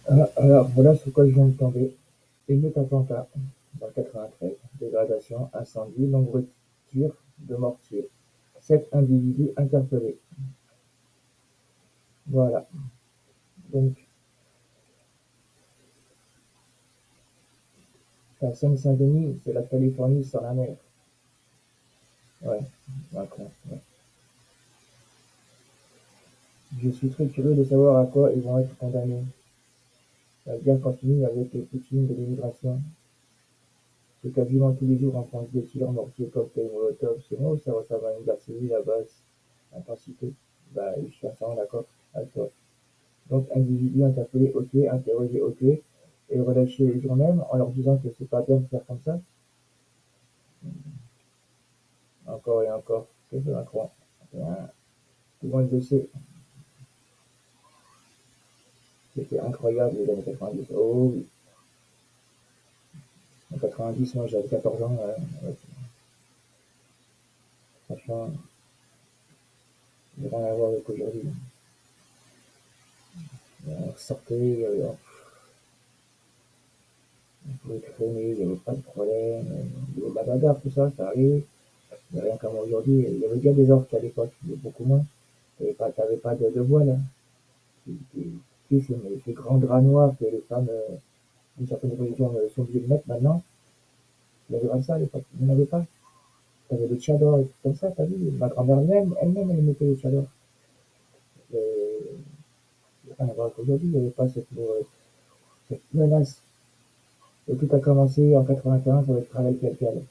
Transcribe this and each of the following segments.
Alors, voilà sur quoi je viens de tomber. Émeute attentat dans le 93. Dégradation, incendie, nombreux tirs de mortier. 7 individus interpellés. Voilà. Donc, la Seine-Saint-Denis, c'est la Californie sur la mer. Ouais, Macron. Ouais. Je suis très curieux de savoir à quoi ils vont être condamnés. La guerre continue avec les Poutines de l'immigration. C'est quasiment tous les jours en France des tirs, mortiers, cocktails, molotov. C'est moi ou ça ressemble à une guerre civile à basse intensité? Bah, je suis entièrement d'accord avec toi. Donc, individus interpellés, ok, interrogés, ok, et relâchés le jour même en leur disant que c'est pas bien de faire comme ça. Encore et encore, que c'est Macron. Hein, tout le monde le sait, c'était incroyable les années 90. Oh oui, en 90, moi j'avais 14 ans, ouais, franchement, il n'y a rien à voir avec aujourd'hui. On sortait, on pouvait traîner, il n'y avait pas de problème, il y avait de la bagarre, tout ça, ça arrive. Mais rien comme aujourd'hui, il y avait déjà des orques à l'époque, mais beaucoup moins. T'avais pas de voile, hein. Tu sais, ces grands draps noirs que les femmes d'une certaine religion sont obligées de mettre maintenant, il n'y avait pas ça à l'époque. Il n'y en avait pas. T'avais des tchadors et tout comme ça, t'as vu. Ma grand-mère elle-même, elle mettait les tchadors. Il n'y a rien à voir avec aujourd'hui, il n'y avait pas cette menace. Et tout a commencé en 95 avec Khaled Kelkal.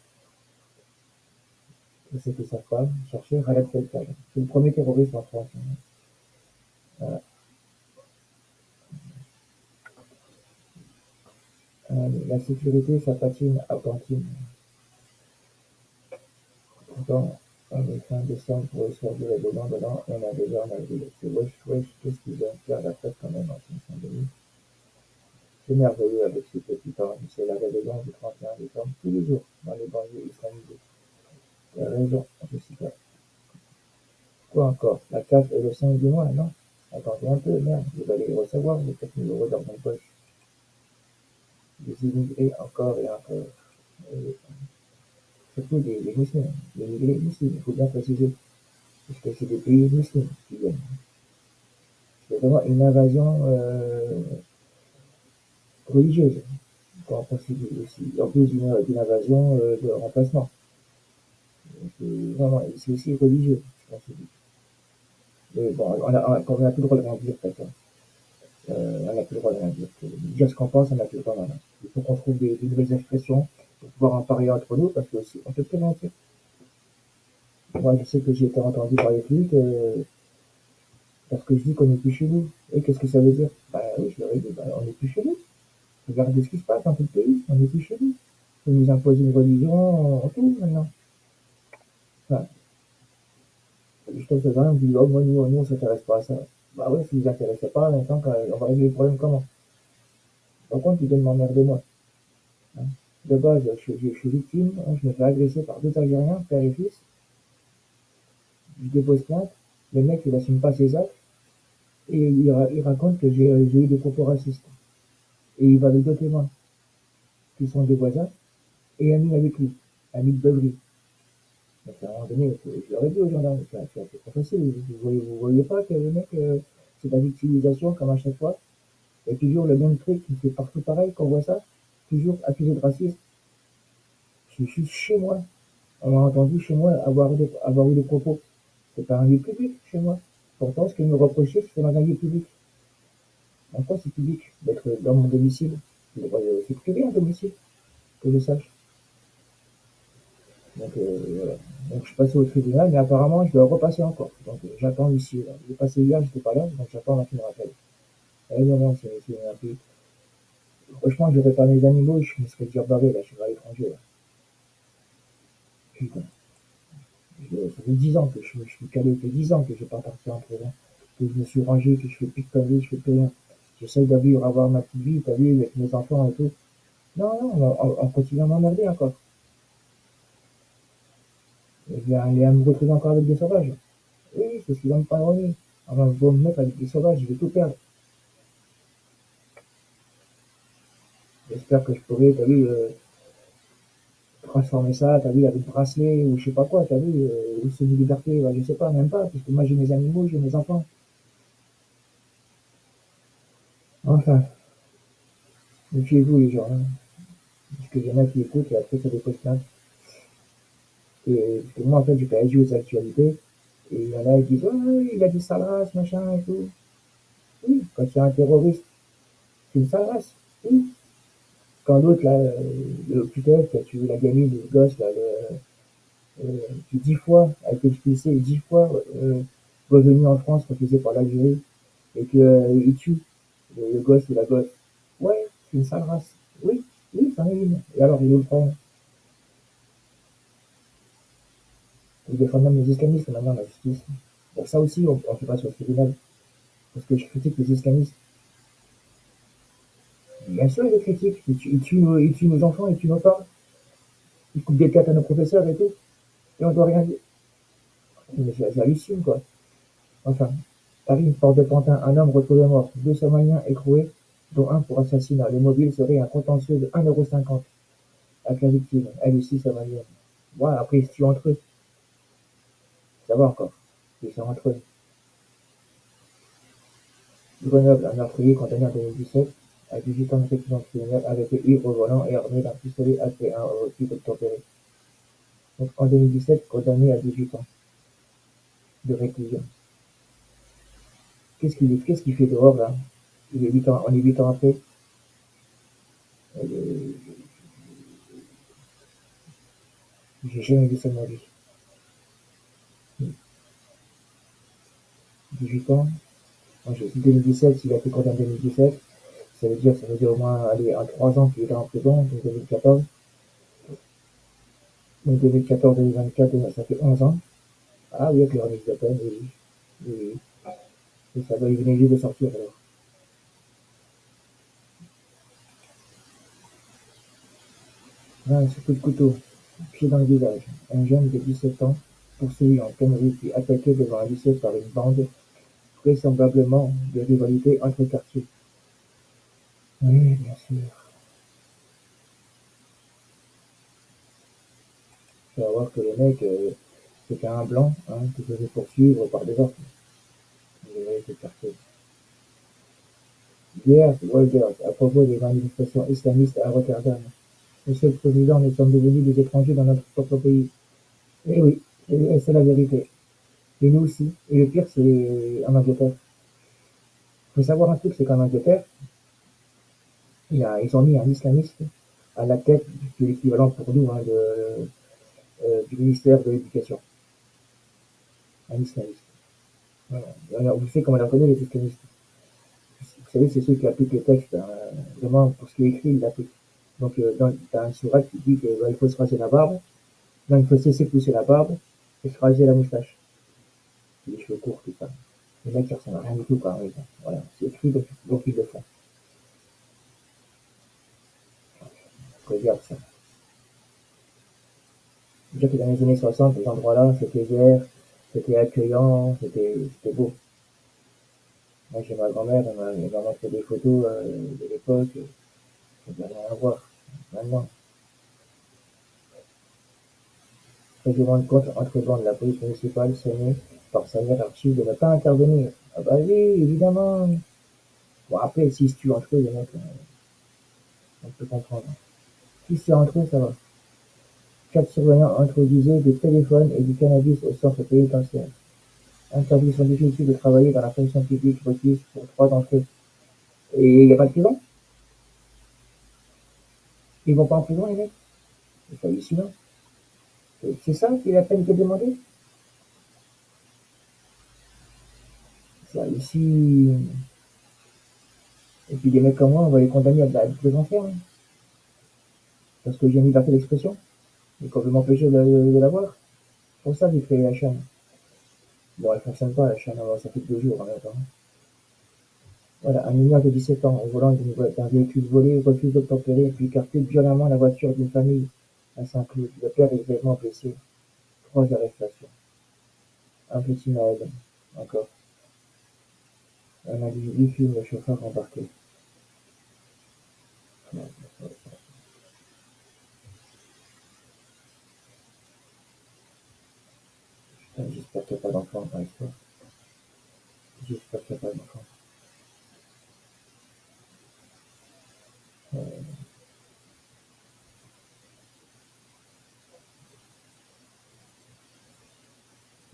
Pour ceux qui ne savent pas, cherchez Khaled Kelkal. C'est le premier terroriste en France, hein. Voilà. La sécurité, ça patine à Pantine. Pourtant, on est fin décembre pour le soir de la dedans, on a déjà en avril. C'est wesh, wesh, qu'est-ce qu'ils viennent faire la fête quand même en Saint-Denis? C'est merveilleux avec ces petits temps, c'est la rébellion du 31 décembre, tous les jours, dans les banlieues islamisées. Tu as raison, Jessica. Quoi encore? La CAF et le 5 du mois, non? Attendez un peu, merde, vous allez recevoir les 4 000 € dans mon poche. Des immigrés encore et encore. Et surtout des musulmans, des immigrés musulmans, il faut bien préciser. Parce que c'est des pays musulmans qui viennent. C'est vraiment une invasion religieuse, qu'on considère aussi, en plus d'une invasion de remplacement. C'est vraiment, c'est aussi religieux, je pense. Mais bon, on n'a plus le droit de rien dire, de toute façon. On n'a plus le droit de rien dire. Dire ce qu'on pense, on n'a plus le droit maintenant. Il faut qu'on trouve des nouvelles expressions pour pouvoir en parler entre nous, parce que aussi, on peut plus rien dire. Moi, je sais que j'ai été entendu par les flics, parce que je dis qu'on n'est plus chez nous. Et qu'est-ce que ça veut dire? Bah oui, je leur ai dit, bah, on n'est plus chez nous. Regardez ce qui se passe dans tout le pays, on n'est plus chez nous. Ils nous imposent une religion, en tout, maintenant. Enfin, je trouve que quand même, dit, oh, moi, nous, on s'intéresse pas à ça. Bah ouais, si vous intéressez pas, maintenant, on va régler le problème comment? Par contre, ils viennent m'emmerder moi, hein. De base, je suis victime, hein, je me fais agresser par deux Algériens, père et fils. Je dépose plainte. Le mec, il assume pas ses actes et il raconte que j'ai eu des propos racistes. Et il va avec deux témoins qui sont des voisins et amis avec lui, amis de beuverie. Donc à un moment donné, je leur ai dit aux gendarmes, c'est un peu trop facile. Vous voyez pas que le mec, c'est de la victimisation comme à chaque fois. Et toujours le même truc, qui fait partout pareil qu'on voit ça. Toujours accusé de racisme. Je suis chez moi. On m'a entendu chez moi avoir eu des propos. C'est pas un lieu public chez moi. Pourtant, ce qu'ils me reprochaient, c'est dans un lieu public. En quoi c'est public d'être dans mon domicile? C'est privé un domicile, que je sache. Donc voilà. Donc je suis passé au tribunal, mais apparemment je dois repasser encore. Donc j'attends ici. Là. J'ai passé hier, j'étais pas là, donc j'attends là qu'il me rappelle. Et non, non, c'est un peu. Franchement, j'aurais pas mes animaux, je me serais déjà barré là, je suis à l'étranger là. Putain. Ça fait 10 ans que je suis calé, ça fait 10 ans que je suis pas parti en prison. Que je me suis rangé, que je fais plus de conneries, je fais plus rien. J'essaye de vivre, avoir ma petite vie, t'as vu, avec mes enfants et tout. Non, non, on continue à m'emmerder encore. Et il va me retrouver encore avec des sauvages. Oui, c'est ce qu'ils vont me pardonner. On va me mettre avec des sauvages, je vais tout perdre. J'espère que je pourrai, t'as vu, transformer ça, t'as vu, avec bracelet ou je sais pas quoi, t'as vu, ou semi-liberté, bah, je sais pas, même pas, parce que moi j'ai mes animaux, j'ai mes enfants. Enfin, méfiez-vous les gens, hein, parce qu'il y en a qui écoutent et après ça dépose plainte. Et parce que moi en fait j'ai pas réagi aux actualités, et il y en a qui disent ouais, il a dit sale race, machin et tout. Oui, quand il y a un terroriste, c'est une sale race. Oui. Quand l'autre là, le QTF qui a tué la gamine, le gosse là, qui 10 fois a été expulsé, 10 fois revenu en France, refusé par l'Algérie, et qu'il tue le gosse ou la gosse. Ouais, c'est une sale race. Oui, oui, c'en est une. Et alors, il est où le problème? Ils défendent même les islamistes maintenant, la justice. Donc ça aussi, on ne fait pas sur le tribunal. Parce que je critique les islamistes. Bien sûr, ils les critiquent. Ils tuent nos enfants, ils tuent nos femmes. Ils coupent des têtes à nos professeurs et tout. Et on doit rien dire. Mais j'hallucine, quoi. Enfin, Paris, Port de Pantin, un homme retrouvé mort. 2 Somaliens écroués, dont un pour assassinat. Le mobile serait un contentieux de 1,50 € avec la victime, elle aussi somalienne. Voilà, après, ils se tuent entre eux. Ça va encore. Ils sont entre eux. Grenoble, un meurtrier condamné en 2017 à 18 ans de réclusion criminelle avec le ivre au volant et armé d'un pistolet AP1 au type tempéré. Donc en 2017, condamné à 18 ans de réclusion. Qu'est-ce qu'il fait dehors là? Il est 8 ans, on est 8 ans après. Euh, J'ai jamais vu ça de ma vie. 18 ans. Moi j'ai dit 2017, s'il a été condamné en 2017, ça veut dire au moins aller à 3 ans qu'il est en prison, donc 2014. Donc 2014-2024, ça fait 11 ans. Ah oui, avec le remise de peine, oui. Oui, oui. Et ça doit, il venait juste de sortir alors. Un coup de couteau, pied dans le visage. Un jeune de 17 ans, poursuivi en pleine rue puis attaqué devant un lycée par une bande, vraisemblablement de rivalité entre quartiers. Oui, bien sûr. Tu vas voir que le mec, c'était un blanc, hein, qui se faisait poursuivre par des orques. Des rivalités de quartier. Hier, Wolgers, à propos des manifestations islamistes à Rotterdam. Monsieur le Président, nous sommes devenus des étrangers dans notre propre pays. Eh oui, c'est la vérité. Et nous aussi. Et le pire, c'est en Angleterre. Il faut savoir un truc, c'est qu'en Angleterre, ils ont mis un islamiste à la tête de l'équivalent pour nous, hein, du ministère de l'Éducation. Un islamiste. Voilà. Alors, vous savez comment on la connaît, les islamistes? Vous savez, c'est ceux qui appliquent les textes, hein, vraiment, pour ce qui est écrit, ils l'appliquent. Donc, t'as un surat qui dit qu'il faut se raser la barbe, non, il faut cesser de pousser la barbe et se raser la moustache. Les cheveux courts, tout ça. Les mecs, ils ressemblent à rien du tout, quoi. Voilà, c'est écrit, donc ils le font. Regarde ça. Déjà que dans les années 60, ces endroits-là, c'était vert, c'était accueillant, c'était beau. Moi, j'ai ma grand-mère, elle m'a montré des photos de l'époque, ça n'a rien à voir. Maintenant, règlement de compte entre bandes, la police municipale sonnée par sa hiérarchie de ne pas intervenir. Ah bah oui, évidemment. Bon, après, s'ils se tuent entre eux, les mecs, on peut comprendre. Si c'est entre eux, ça va. 4 surveillants introduisaient des téléphones et du cannabis au centre pénitentiaire. Interdiction difficile de travailler dans la fonction publique requise pour 3 d'entre eux. Et il n'y a pas de prison? Ils vont pas en prison, les mecs? C'est hallucinant. C'est ça qui est la peine qui est demandée? Ça, ici. Et puis des mecs comme moi, on va les condamner à de la prison ferme. Parce que j'ai une liberté d'expression. Et qu'on veut m'empêcher de l'avoir. Pour ça, j'ai créé la chaîne. Bon, elle fonctionne pas, la chaîne, alors ça fait 2 jours en même temps. Voilà, un mineur de 17 ans, au volant d'un véhicule volé, refuse d'obtempérer, puis carpule violemment la voiture d'une famille à Saint-Cloud. Le père est grièvement blessé. 3 arrestations. Un petit Naël, encore. Un individu filme le chauffeur embarqué. J'espère qu'il n'y a pas d'enfant dans l'histoire. J'espère qu'il n'y a pas d'enfant.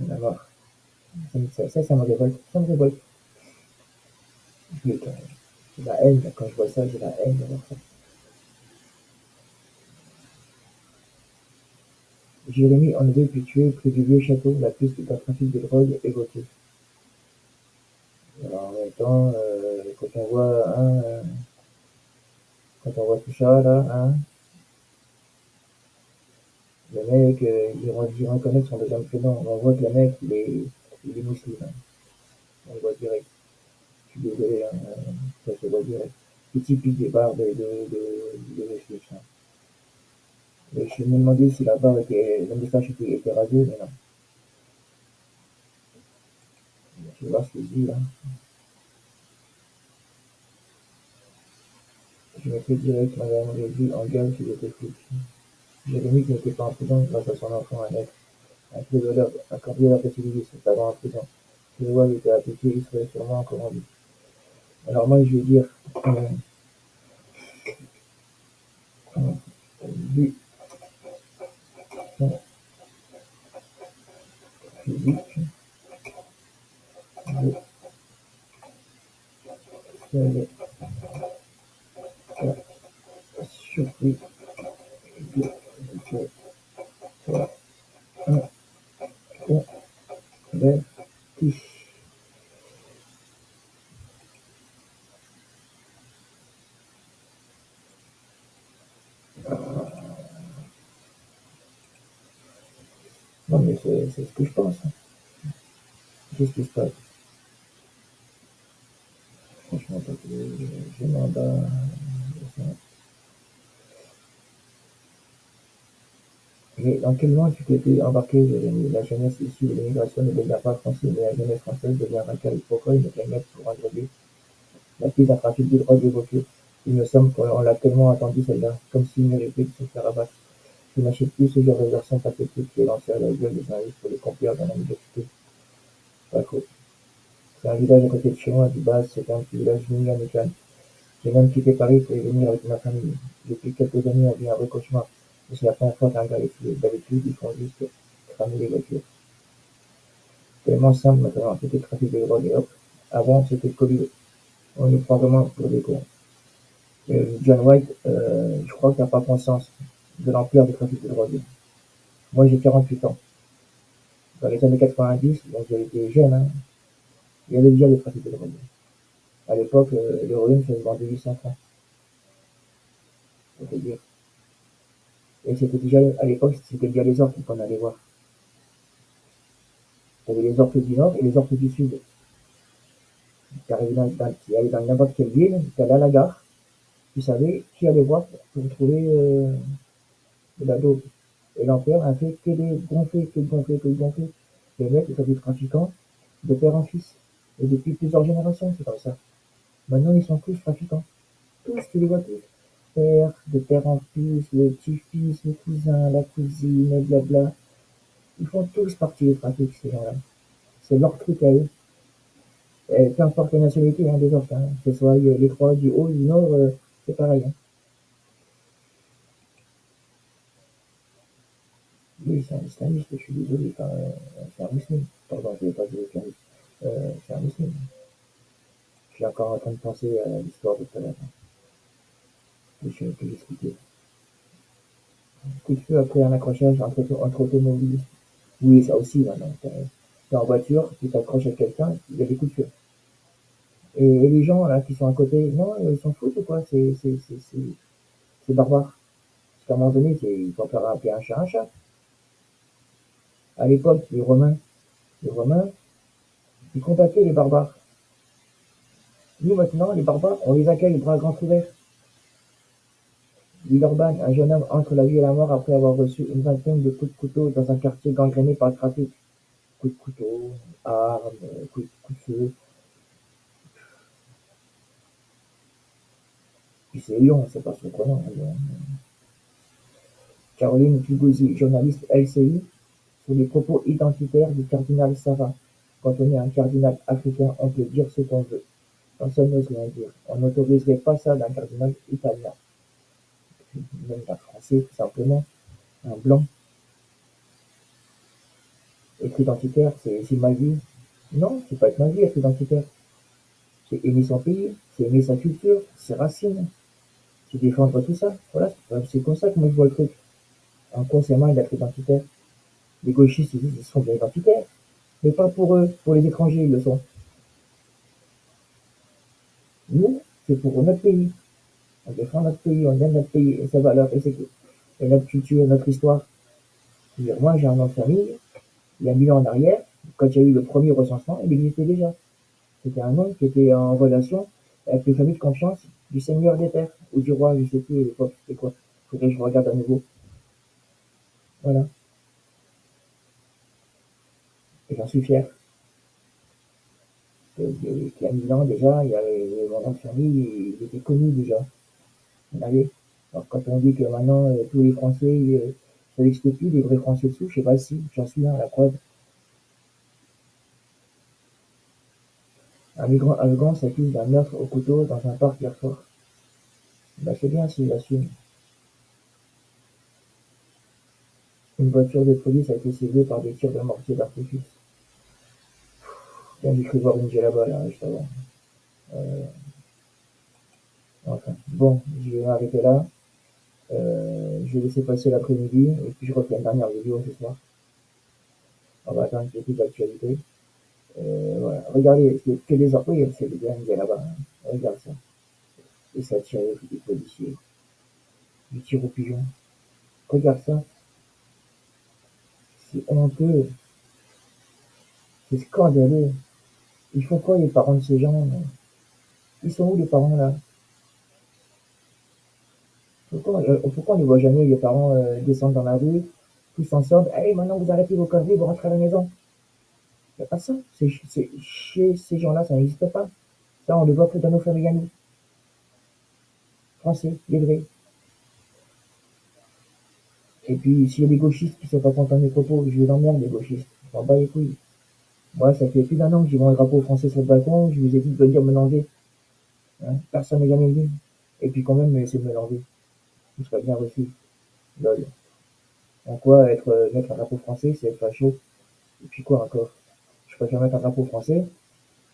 On va voir. Ça me révolte. Ça me révolte. J'ai la haine, quand je vois ça, j'ai la haine de voir ça. Jérémy André fut tué près du vieux château, la piste d'un trafic de drogue évoquée. Alors en même temps, quand on voit tout ça là, hein, le mec, il reconnaît son deuxième prénom. On voit que le mec, il est musulman. On le voit direct. Je suis désolé, hein, ça se voit direct. C'est typique des bars de musulmans. Ça. Et je me demandais si la moustache était rasée, mais non. Je vais voir ce qu'il dit là. Je mettrai direct madame Régie en garde s'il était flic. Jérémy qui n'était pas en prison grâce à son enfant à naître. Un cambrioleur de civilisme, avant en prison. Si le loi était appliquée, il serait sûrement encore en vie. Alors moi, je vais dire, vu son physique, je serais pas surpris que ce soit un converti. Non mais c'est ce que je pense. Hein. Qu'est-ce qui se passe? Franchement, parce que je m'en bats. Mais dans quel monde tu t'étais embarqué, Jérémy? La jeunesse issue de l'immigration ne devient pas française, mais la jeunesse française devient radicale. Pourquoi une cagnotte pour un drogué? La prise d'un trafic de drogue évoquée. Il me semble qu'on l'a tellement attendu celle-là, comme s'il méritait de se faire abattre. Je n'achète plus ce genre de version pathétique qui est lancée à la gueule des journalistes pour les compères dans la médiocrité. Pas faux. C'est un village à côté de chez moi, du base, c'est un petit village mini amical. J'ai même quitté Paris pour y venir avec ma famille. Depuis quelques années, on vit un vrai cauchemar. Mais c'est la première fois qu'un gars les tué. D'habitude, ils font juste cramer les voitures. C'est tellement simple maintenant, c'était le trafic de drogue et hop. Avant, c'était le Covid. On nous prend vraiment pour des cons. John White, je crois que t'as pas conscience de l'ampleur du trafic de drogue. Moi, j'ai 48 ans. Dans les années 90, donc j'étais jeune, hein, il y avait déjà des trafics de drogue. À l'époque, l'héroïne, ça se vendait 800 francs, faut te dire. Et c'était déjà, à l'époque, c'était déjà les orques qu'on allait voir. T'avais les orques du Nord et les orques du Sud. Tu allais dans n'importe quelle ville, tu allais à la gare, tu savais qui allait voir pour trouver de la dope. Et l'empereur a fait que des gonflés, que de gonflés, que de gonflés. Les mecs, ils sont des trafiquants de père en fils. Et depuis plusieurs générations, c'est comme ça. Maintenant, ils sont tous trafiquants. Tous, tu les vois tous. Père, de père en fils, le petit-fils, le cousin, la cousine, blabla. Ils font tous partie des trafics, ces gens-là. C'est leur truc à eux. Et peu importe la nationalité hein, des autres, hein. Que ce soit les trois du haut, du nord, c'est pareil. Hein. Oui, c'est un islamiste, je suis désolé. Enfin, c'est un musulman. Pardon, je ne vais pas dire islamiste. C'est un musulman. Je suis encore en train de penser à l'histoire de tout à l'heure. Je suis un peu expliqué. Coup de feu après un accrochage entre automobilistes. Oui, ça aussi, maintenant. T'es en voiture, tu t'accroches à quelqu'un, il y a des coups de feu. Et les gens là qui sont à côté, non, ils s'en foutent ou quoi? C'est barbare. Parce qu'à un moment donné, il faut faire appeler un chat un chat. À l'époque, les Romains, ils combattaient les barbares. Nous maintenant, les barbares, on les accueille les bras grands ouverts. Villeurbanne, un jeune homme entre la vie et la mort après avoir reçu une vingtaine de coups de couteau dans un quartier gangréné par le trafic. Coups de couteau, armes, coups de feu. Puis c'est Lyon, c'est pas surprenant. Lyon. Caroline Pugozzi, journaliste LCI, sur les propos identitaires du cardinal Sarah. Quand on est un cardinal africain, on peut dire ce qu'on veut. Personne n'ose rien dire. On n'autoriserait pas ça d'un cardinal italien, même d'un français, tout simplement, un blanc. Être identitaire, c'est mal vu. Non, c'est pas être mal vu, être identitaire. C'est aimer son pays, c'est aimer sa culture, ses racines, c'est défendre tout ça. Voilà, c'est comme ça que moi je vois le truc. En quoi c'est mal d'être identitaire? Les gauchistes, ils disent qu'ils sont bien identitaires, mais pas pour eux, pour les étrangers, ils le sont. Nous, c'est pour notre pays. On défend notre pays, on aime notre pays et sa valeur et notre culture, notre histoire. C'est-à-dire, moi, j'ai un nom de famille, il y a 1000 ans en arrière, quand il y a eu le premier recensement, il existait déjà. C'était un nom qui était en relation avec les familles de confiance du seigneur des terres, ou du roi, je sais plus à l'époque, c'était quoi. Faudrait que je regarde à nouveau. Voilà. Et j'en suis fier. Qu'il y a 1000 ans déjà, il y avait mon nom de famille, il était connu déjà. Vous voyez. Alors quand on dit que maintenant tous les Français, ça n'existe plus, les vrais Français dessous, je sais pas si, j'en suis un, la preuve. Un migrant afghan s'accuse d'un meurtre au couteau dans un parc hier soir. Bah, c'est bien s'il assume. Une voiture de police a été ciblée par des tirs de mortier d'artifice. Tiens, j'ai cru voir une là-bas, là, juste avant. Euh, enfin, bon, je vais m'arrêter là. Je vais laisser passer l'après-midi et puis je refais une dernière vidéo ce soir. On va attendre qu'il y ait plus d'actualité. Voilà. Regardez, c'est que des employés, c'est des gars là-bas. Hein. Regarde ça. Et ça tire les policiers. Du tir au pigeon. Regarde ça. C'est honteux. C'est scandaleux. Ils font quoi les parents de ces gens? Ils sont où les parents là? Pourquoi on ne voit jamais les parents descendre dans la rue, tous ensemble? Allez, maintenant vous arrêtez vos conneries, vous rentrez à la maison. Il n'y a pas ça. Chez ces gens-là, ça n'existe pas. Ça, on le voit que dans nos familles à nous. Français, les vrais. Et puis, s'il y a des gauchistes qui ne sont pas contents de mes propos, je les emmerde, les gauchistes. Je m'en bats les couilles. Moi, ça fait plus d'un an que j'ai mon drapeau français sur le balcon, je vous ai dit de venir me l'enlever. Hein, personne n'est jamais venu. Et puis quand même, essayer de me l'enlever. Je serais bien reçu. Lol. En quoi mettre un drapeau français, c'est être facho. Et puis quoi encore? Je préfère mettre un drapeau français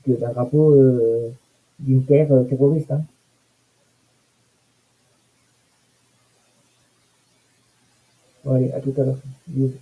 que d'un drapeau d'une terre terroriste. Hein. Bon, allez, à tout à l'heure. Bisous.